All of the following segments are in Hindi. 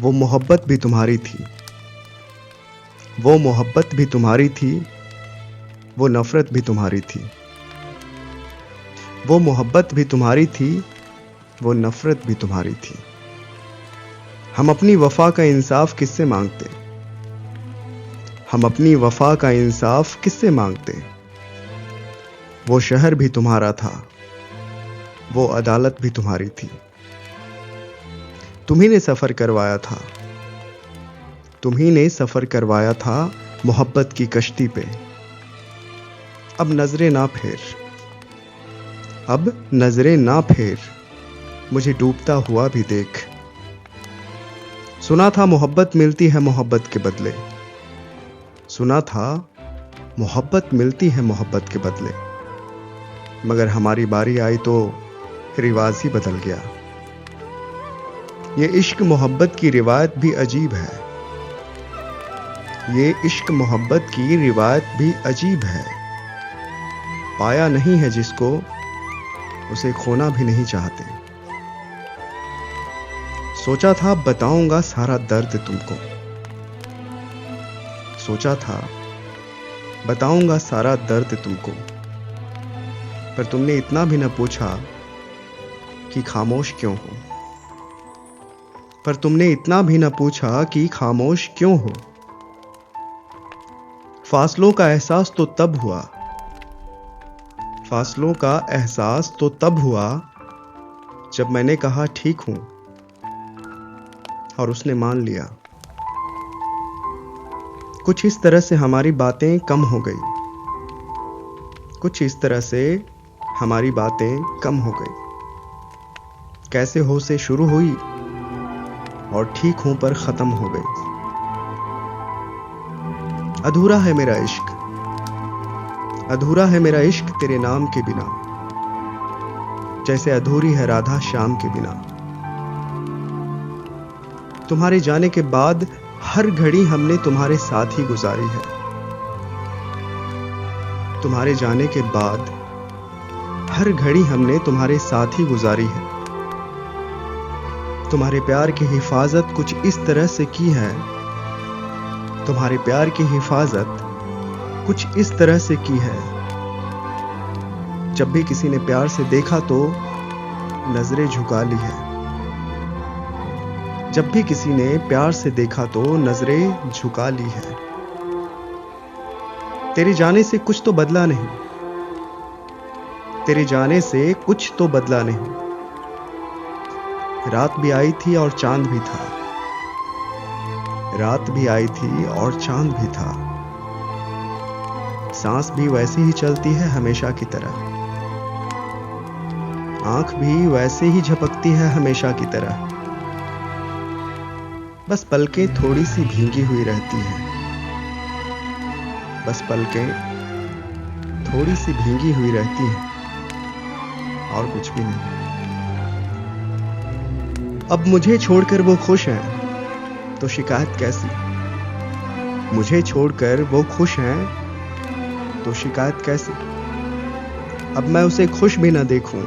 वो मोहब्बत भी तुम्हारी थी, वो मोहब्बत भी तुम्हारी थी, वो नफरत भी तुम्हारी थी। वो मोहब्बत भी तुम्हारी थी, वो नफरत भी तुम्हारी थी। हम अपनी वफा का इंसाफ किससे मांगते? हम अपनी वफा का इंसाफ किससे मांगते? वो शहर भी तुम्हारा था, वो अदालत भी तुम्हारी थी। तुम्ही ने सफर करवाया था, तुम्ही ने सफर करवाया था मोहब्बत की कश्ती पे। अब नजरें ना फेर, अब नजरें ना फेर, मुझे डूबता हुआ भी देख। सुना था मोहब्बत मिलती है मोहब्बत के बदले, सुना था मोहब्बत मिलती है मोहब्बत के बदले, मगर हमारी बारी आई तो रिवाज ही बदल गया। ये इश्क मोहब्बत की रिवायत भी अजीब है, ये इश्क मोहब्बत की रिवायत भी अजीब है। पाया नहीं है जिसको, उसे खोना भी नहीं चाहते। सोचा था बताऊंगा सारा दर्द तुमको, सोचा था बताऊंगा सारा दर्द तुमको, पर तुमने इतना भी न पूछा कि खामोश क्यों हो। पर तुमने इतना भी न पूछा कि खामोश क्यों हो। फासलों का एहसास तो तब हुआ, फासलों का एहसास तो तब हुआ जब मैंने कहा ठीक हूं और उसने मान लिया। कुछ इस तरह से हमारी बातें कम हो गई, कुछ इस तरह से हमारी बातें कम हो गई। कैसे हो से शुरू हुई और ठीक हूं पर खत्म हो गई। अधूरा है मेरा इश्क, अधूरा है मेरा इश्क तेरे नाम के बिना, जैसे अधूरी है राधा श्याम के बिना। तुम्हारे जाने के बाद हर घड़ी हमने तुम्हारे साथ ही गुजारी है, तुम्हारे जाने के बाद हर घड़ी हमने तुम्हारे साथ ही गुजारी है। तुम्हारे प्यार की हिफाजत कुछ इस तरह से की है, तुम्हारे प्यार की हिफाजत कुछ इस तरह से की है। जब भी किसी ने प्यार से देखा तो नजरें झुका ली है, जब भी किसी ने प्यार से देखा तो नजरें झुका ली है। तेरे जाने से कुछ तो बदला नहीं, तेरे जाने से कुछ तो बदला नहीं। रात भी आई थी और चांद भी था, रात भी आई थी और चांद भी था। सांस भी वैसे ही चलती है हमेशा की तरह, आंख भी वैसे ही झपकती है हमेशा की तरह। बस पलकें थोड़ी सी भींगी हुई रहती हैं, बस पलकें थोड़ी सी भींगी हुई रहती हैं और कुछ भी नहीं। अब मुझे छोड़कर वो खुश हैं तो शिकायत कैसी, मुझे छोड़कर वो खुश हैं तो शिकायत कैसी। अब मैं उसे खुश भी ना देखूं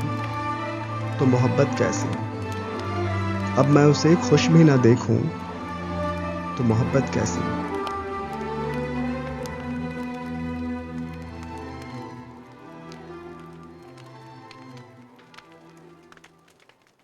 तो मोहब्बत कैसी, अब मैं उसे खुश भी ना देखूं तो मोहब्बत कैसी।